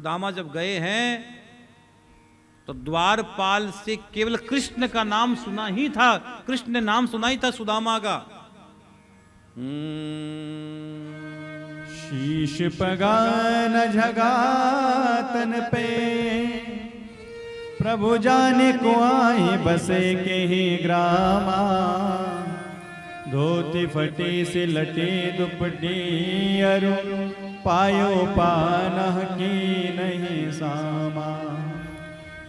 सुदामा जब गए हैं तो द्वारपाल से केवल कृष्ण का नाम सुना ही था, कृष्ण ने नाम सुना ही था सुदामा का। शीश पगान झगा तन पे, प्रभु जाने को आई बसे के ही ग्रामा। धोती फटी सी लटी दुपटी अरु, पायो पानह की नहीं सामा।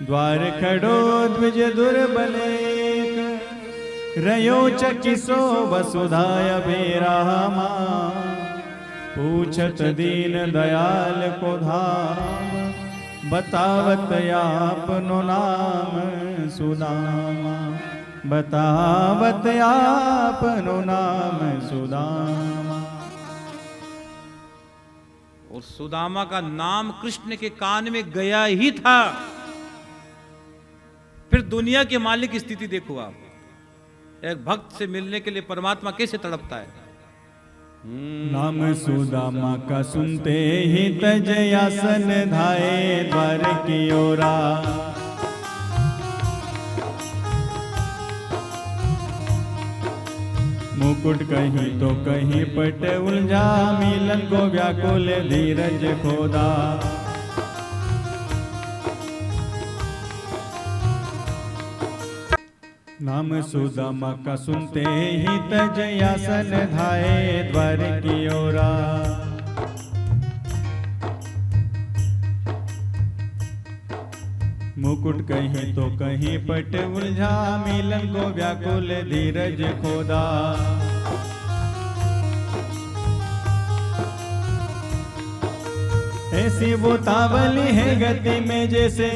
द्वार खड़ो द्विज दुर्बलेक, रयो चकिसो वसुधाय बेरामा। पूछत दीन दयाल को धाम, बतावत आपनो नाम सुदामा। बतावत आपनो नाम सुदामा। और सुदामा का नाम कृष्ण के कान में गया ही था। फिर दुनिया के मालिक की स्थिति देखो आप, एक भक्त से मिलने के लिए परमात्मा कैसे तड़पता है। नाम सुदामा का सुनते ही तजयासन धाये द्वार की ओरा। मुकुट कहीं तो कहीं पट उलझा, मिलन को व्याकुल धीरज खोदा। नाम सुदामा का सुनते ही तजयासन धाये द्वार की ओरा। मुकुट कहीं तो कहीं पट उलझा, मिलन को व्याकुल धीरज खोदा। ऐसी वो तावली है गति में जैसे,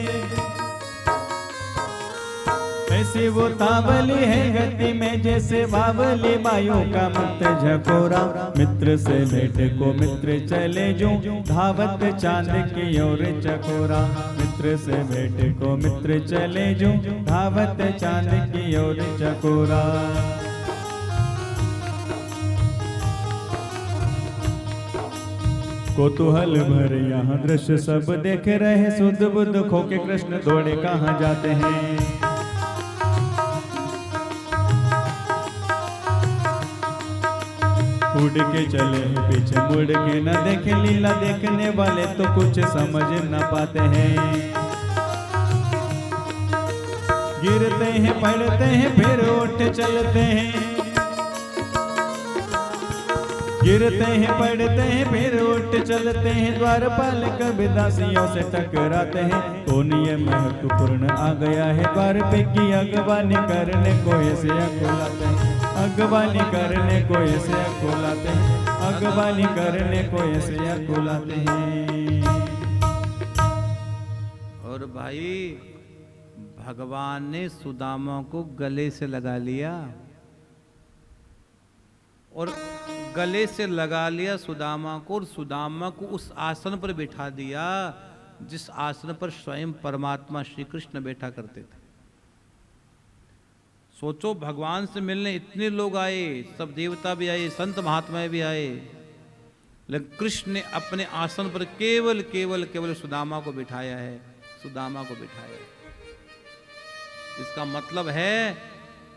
ऐसी वो तावली है गति में जैसे बावली वायु का मत झकोरा। मित्र से भेंट को मित्र चले जो, धावत चांद की ओर चकोरा। मित्र से भेंट को मित्र चले जो, धावत चांद की ओर चकोरा। कौतूहल भर यहाँ दृश्य सब देख रहे, सुध बुद्ध खो के कृष्ण दौड़े कहाँ जाते हैं। उड़ के चले हैं पीछे मुड़ के न देखे, लीला देखने वाले तो कुछ समझ न पाते हैं। गिरते हैं पड़ते हैं फिर उठ चलते हैं। गिरते हैं पड़ते हैं फिर उठ चलते हैं। द्वारपाल कभी दासियों से टकराते हैं। कौन ये महत्वपूर्ण आ गया है द्वार पे की अगवानी करने को ऐसे अकुलाते हैं। अगवानी करने को ऐसे अकुलाते हैं। अगवानी करने को ऐसे अकुलाते हैं। और भाई भगवान ने सुदामा को गले से लगा लिया, और गले से लगा लिया सुदामा को, और सुदामा को उस आसन पर बैठा दिया जिस आसन पर स्वयं परमात्मा श्री कृष्ण बैठा करते थे। सोचो, भगवान से मिलने इतने लोग आए, सब देवता भी आए, संत महात्मा भी आए, लेकिन कृष्ण ने अपने आसन पर केवल केवल केवल सुदामा को बिठाया है। सुदामा को बिठाया है। इसका मतलब है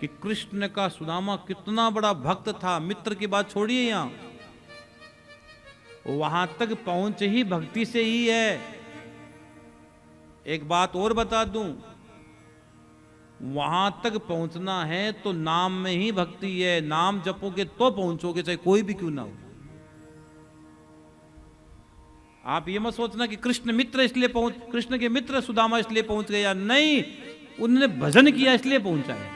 कि कृष्ण का सुदामा कितना बड़ा भक्त था। मित्र की बात छोड़िए, यहां वहां तक पहुंच ही भक्ति से ही है। एक बात और बता दूं, वहां तक पहुंचना है तो नाम में ही भक्ति है। नाम जपोगे तो पहुंचोगे, चाहे कोई भी क्यों ना हो। आप ये मत सोचना कि कृष्ण मित्र इसलिए पहुंच, कृष्ण के मित्र सुदामा इसलिए पहुंच गया, नहीं, उन्होंने भजन किया इसलिए पहुंचा है।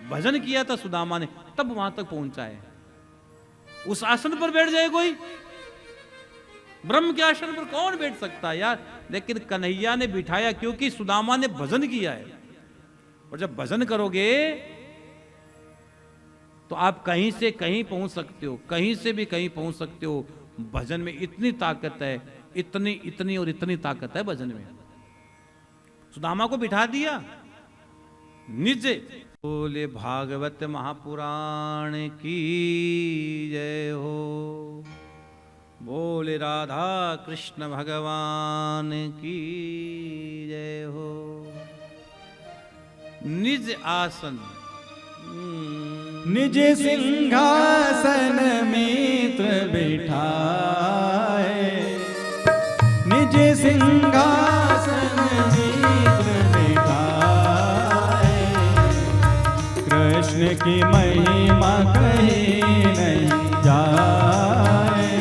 भजन किया था सुदामा ने, तब वहां तक पहुंचा है। उस आसन पर बैठ जाए कोई, ब्रह्म के आसन पर कौन बैठ सकता है यार। लेकिन कन्हैया ने बिठाया क्योंकि सुदामा ने भजन किया है। और जब भजन करोगे तो आप कहीं से कहीं पहुंच सकते हो, कहीं से भी कहीं पहुंच सकते हो। भजन में इतनी ताकत है, इतनी इतनी और इतनी ताकत है भजन में। सुदामा को बिठा दिया नीचे। बोले भागवत महापुराण की जय हो। बोले राधा कृष्ण भगवान की जय हो। निज आसन निज सिंहासन मित्र बिठाए, निज सिंहासन मित्र बिठाए। कृष्ण की महिमा कहीं नहीं जाए,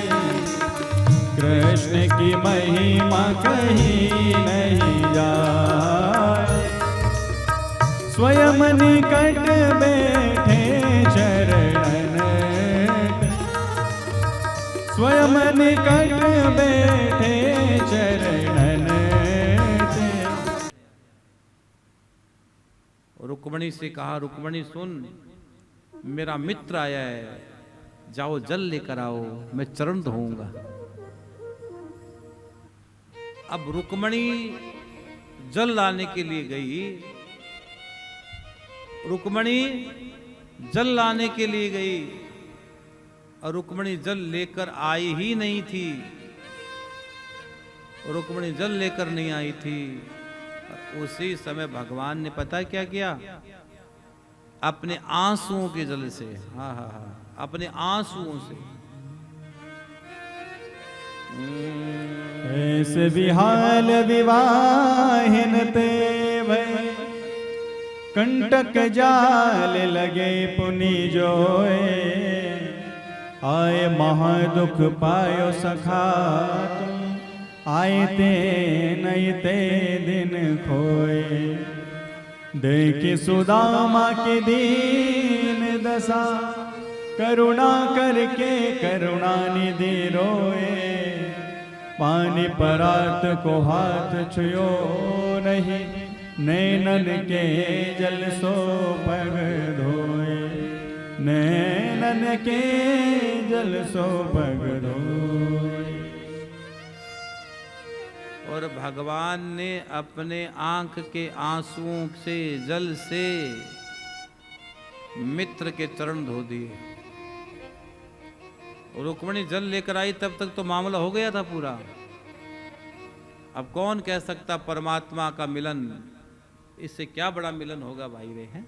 कृष्ण की महिमा कहीं नहीं जाए। स्वयं निकट बैठे चरणन, स्वयं निकट बैठे चरणन। रुक्मणी से कहा, रुक्मणी सुन, मेरा मित्र आया है, जाओ जल लेकर आओ, मैं चरण धोऊंगा। अब रुक्मणी जल लाने के लिए गई, रुक्मणी जल लाने के लिए गई और रुक्मणी जल लेकर आई ही नहीं थी, रुक्मणी जल लेकर नहीं आई थी। उसी समय भगवान ने पता क्या किया, अपने आंसुओं के जल से, हाँ हाँ हाँ, अपने आंसुओं से, ऐसे विहाल विवाहिन ते भय, कंटक जाल लगे पुनि जोए। आए महादुख पायो सखा तुम, आए ते नहीं ते दिन खोए। देखी सुदामा की दीन दशा, करुणा करके करुणा निधि रोए। पानी परात को हाथ छुयो नहीं, नैनन के जल सो पग धोए, नैनन के जल सो पग धोए। और भगवान ने अपने आंख के आंसुओं से, जल से मित्र के चरण धो दिए। रुक्मणी जल लेकर आई, तब तक तो मामला हो गया था पूरा। अब कौन कह सकता परमात्मा का मिलन, इससे क्या बड़ा मिलन होगा भाई रे, हैं?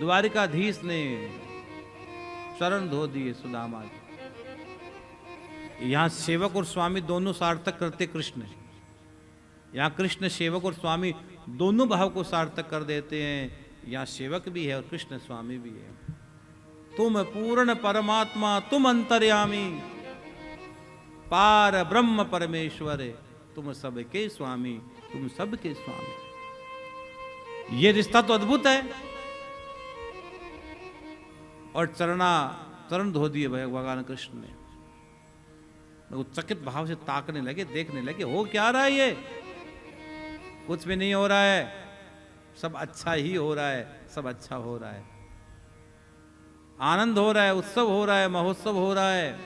द्वारिकाधीश ने चरण धो दिए सुदामा के। यहां सेवक और स्वामी दोनों सार्थक करते कृष्ण, यहां कृष्ण सेवक और स्वामी दोनों भाव को सार्थक कर देते हैं। यहां सेवक भी है और कृष्ण स्वामी भी है। तुम पूर्ण परमात्मा, तुम अंतर्यामी, पार ब्रह्म परमेश्वर, तुम सबके स्वामी, तुम सबके स्वामी। ये रिश्ता तो अद्भुत है। और चरण धो दिए भगवान कृष्ण ने। वो चकित भाव से ताकने लगे, देखने लगे, हो क्या रहा है ये? कुछ भी नहीं हो रहा है, सब अच्छा ही हो रहा है, सब अच्छा हो रहा है, आनंद हो रहा है, उत्सव हो रहा है, महोत्सव हो रहा है।